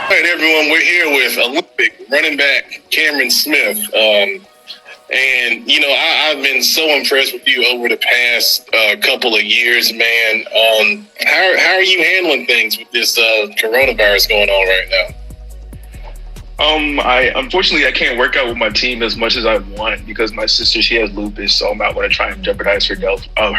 All right, everyone, we're here with Olympic running back Cameron Smith. And, I've been so impressed with you over the past couple of years, man. How are you handling things with this coronavirus going on right now? I unfortunately I can't work out with my team as much as I want because my sister, she has lupus, so I'm not going to try and jeopardize her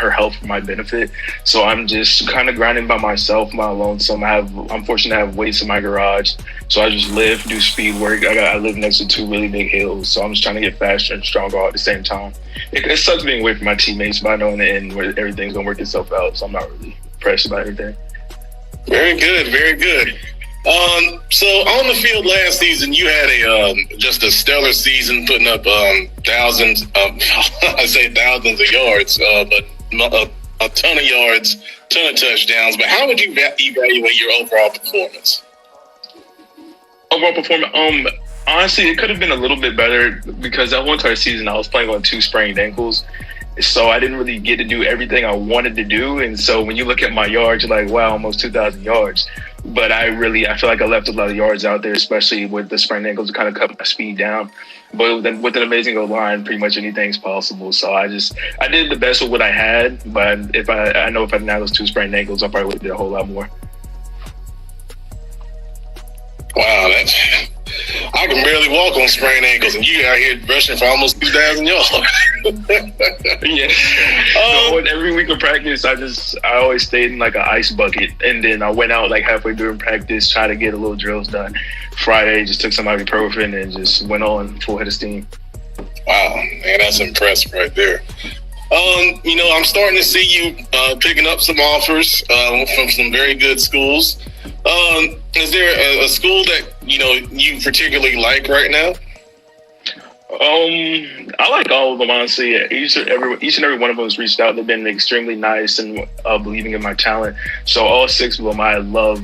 health for my benefit. So I'm just kind of grinding by myself, my alone. So I'm fortunate to have weights in my garage. So I just lift, do speed work. I live next to two really big hills, so I'm just trying to get faster and stronger all at the same time. It sucks being away from my teammates, but I know in the end where everything's gonna work itself out. So I'm not really pressed about anything. Very good, very good. So on the field last season, you had just a stellar season, putting up thousands of I say thousands of yards, but a ton of yards, ton of touchdowns. But how would you evaluate your overall performance? Overall performance, honestly, it could have been a little bit better because that one entire season I was playing on two sprained ankles. So I didn't really get to do everything I wanted to do. And so when you look at my yards, you're like, wow, almost 2,000 yards. But I feel like I left a lot of yards out there, especially with the sprained ankles to kind of cut my speed down. But then with an amazing O-line, pretty much anything's possible. So I did the best with what I had. But I know if I didn't have those two sprained ankles, I probably would have did a whole lot more. Wow, I can barely walk on sprained ankles, and you out here rushing for almost 2,000 yards. Yeah. Every week of practice, I always stayed in like an ice bucket, and then I went out like halfway during practice, try to get a little drills done. Friday, just took some ibuprofen and just went on full head of steam. Wow, man, that's impressive right there. I'm starting to see you picking up some offers from some very good schools. Is there a school that you particularly like right now? I like all of them, honestly. Each and every one of them has reached out. They've been extremely nice and believing in my talent. So all six of them, I love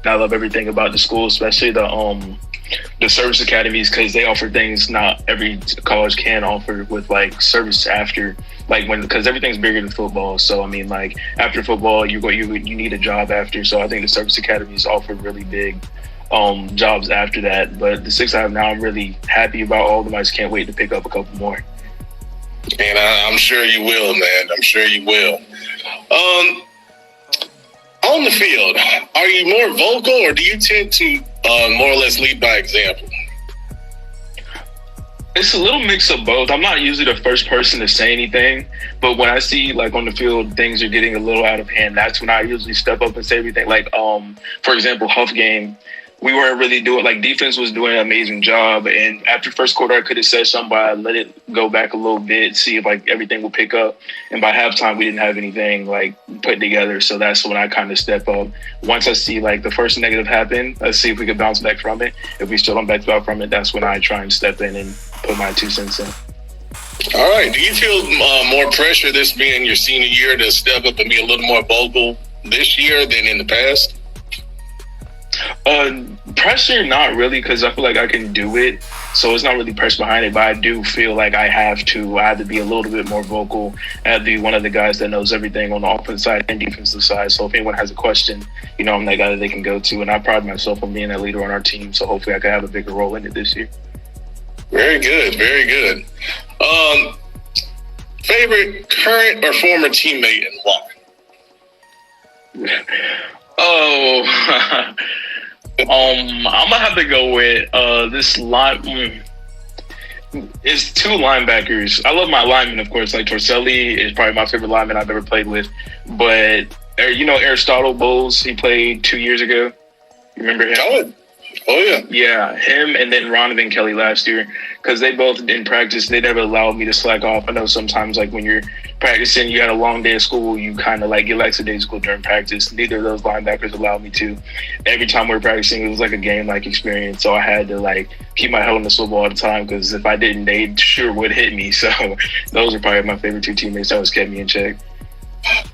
everything about the school, especially the service academies, because they offer things not every college can offer with like service after, because everything's bigger than football. So I mean, like after football, you need a job after. So I think the service academies offer really big jobs after that. But the six I have now, I'm really happy about all of them. I just can't wait to pick up a couple more. And I'm sure you will, man. I'm sure you will. On the field, are you more vocal or do you tend to more or less lead by example? It's a little mix of both. I'm not usually the first person to say anything, but when I see like on the field things are getting a little out of hand, that's when I usually step up and say everything. Like for example, Huff game, we weren't really doing, like, defense was doing an amazing job. And after first quarter, I could have said something, but I let it go back a little bit, see if, like, everything would pick up. And by halftime, we didn't have anything, like, put together. So that's when I kind of step up. Once I see, like, the first negative happen, let's see if we could bounce back from it. If we still don't bounce back from it, that's when I try and step in and put my 2 cents in. All right. Do you feel more pressure this being your senior year to step up and be a little more vocal this year than in the past? Pressure, not really, because I feel like I can do it. So it's not really pressure behind it, but I do feel like I have to be a little bit more vocal. I have to be one of the guys that knows everything on the offensive side and defensive side. So if anyone has a question, I'm that guy that they can go to. And I pride myself on being that leader on our team. So hopefully I can have a bigger role in it this year. Very good. Very good. Favorite current or former teammate and why? I'm gonna have to go with this line. It's 2 linebackers. I love my linemen, of course. Like Torselli is probably my favorite lineman I've ever played with. But Aristotle Bowles, he played 2 years ago. You remember him? Oh yeah. Yeah, him and then Ronovan Kelly last year, because they both in practice, they never allowed me to slack off. I know sometimes like when you're practicing, you had a long day of school, you kind of like get lackadaisical during practice. Neither of those linebackers allowed me to. Every time we were practicing, it was like a game-like experience. So I had to like keep my head on the swivel all the time, because if I didn't, they sure would hit me. So those are probably my favorite 2 teammates that always kept me in check.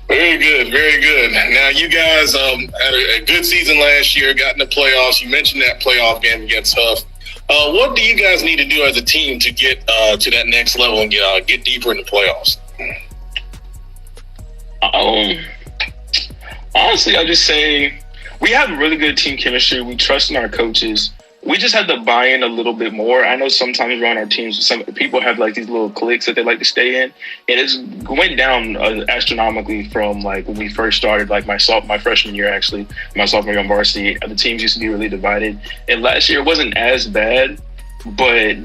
Very good, very good. Now, you guys had a good season last year, got in the playoffs. You mentioned that playoff game against Huff. What do you guys need to do as a team to get to that next level and get deeper in the playoffs? Honestly, I just say we have really good team chemistry. We trust in our coaches. We just have to buy in a little bit more. I know sometimes around our teams, some people have like these little cliques that they like to stay in, and it's went down astronomically from like when we first started. Like my freshman year, actually, my sophomore year on varsity, the teams used to be really divided. And last year it wasn't as bad, but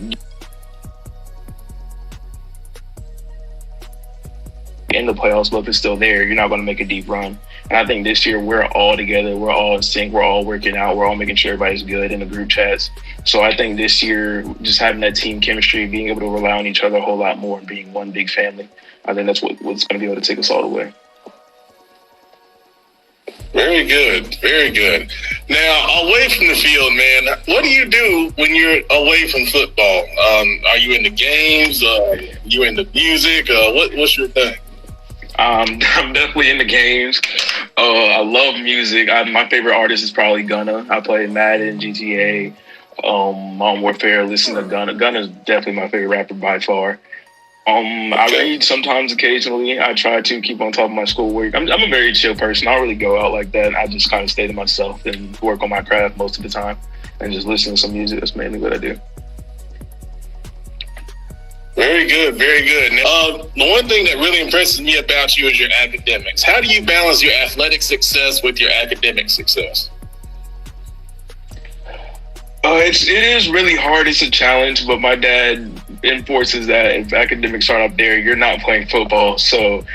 in the playoffs, but if it's still there, you're not going to make a deep run. And I think this year we're all together, we're all in sync, we're all working out, we're all making sure everybody's good in the group chats. So I think this year, just having that team chemistry, being able to rely on each other a whole lot more, and being one big family, I think that's what's going to be able to take us all the way. Very good, very good. Now, away from the field, man, what do you do when you're away from football? Are you into games? You into music? What's your thing? I'm definitely into games. I love music. My favorite artist is probably Gunna. I play Madden, GTA, Modern Warfare. Listen to Gunna. Gunna is definitely my favorite rapper by far. I read sometimes, occasionally. I try to keep on top of my schoolwork. I'm a very chill person. I don't really go out like that. I just kind of stay to myself and work on my craft most of the time, and just listen to some music. That's mainly what I do. Very good, very good. Now, the one thing that really impresses me about you is your academics. How do you balance your athletic success with your academic success? It is really hard. It's a challenge, but my dad enforces that if academics aren't up there, you're not playing football. So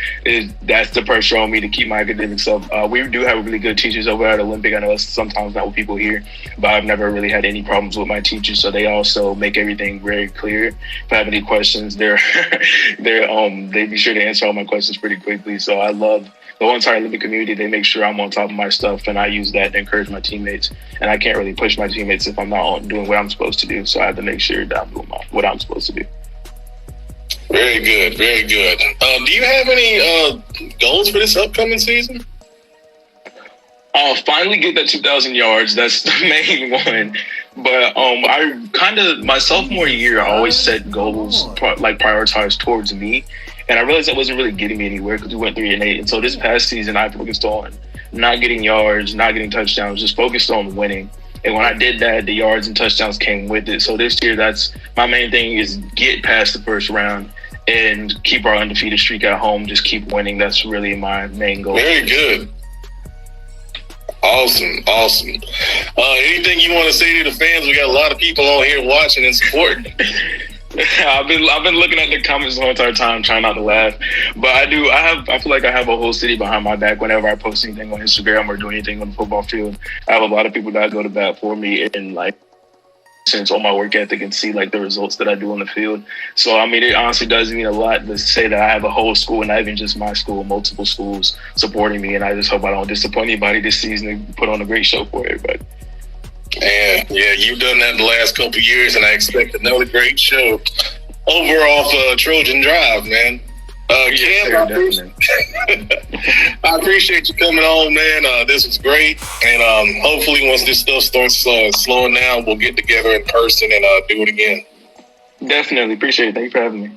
that's the pressure on me to keep my academics up. We do have really good teachers over at Olympic. I know it's sometimes not what people hear, but I've never really had any problems with my teachers. So they also make everything very clear. If I have any questions, they be sure to answer all my questions pretty quickly. So I love the whole entire Olympic community. They make sure I'm on top of my stuff, and I use that to encourage my teammates. And I can't really push my teammates if I'm not doing what I'm supposed to do. So I have to make sure that I'm doing what I'm supposed to do. Very good, very good. Do you have any goals for this upcoming season? I'll finally get that 2,000 yards. That's the main one. But I kind of, my sophomore year, I always set goals, prioritized towards me. And I realized that wasn't really getting me anywhere because we went 3-8. And so this past season, I focused on not getting yards, not getting touchdowns, just focused on winning. And when I did that, the yards and touchdowns came with it. So this year, that's my main thing, is get past the first round and keep our undefeated streak at home. Just keep winning. That's really my main goal. Very good. Awesome, awesome. Anything you want to say to the fans? We got a lot of people on here watching and supporting. I've been looking at the comments the whole entire time, trying not to laugh. But I feel like I have a whole city behind my back whenever I post anything on Instagram or do anything on the football field. I have a lot of people that go to bat for me and like sense on my work ethic and see like the results that I do on the field. So I mean, it honestly does mean a lot to say that I have a whole school, not even just my school, multiple schools supporting me. And I just hope I don't disappoint anybody this season and put on a great show for everybody. And yeah, you've done that in the last couple of years, and I expect another great show over off Trojan Drive, man. Cam, I appreciate you coming on, man. This was great, and hopefully once this stuff starts slowing down, we'll get together in person and do it again. Definitely appreciate it. Thank you for having me.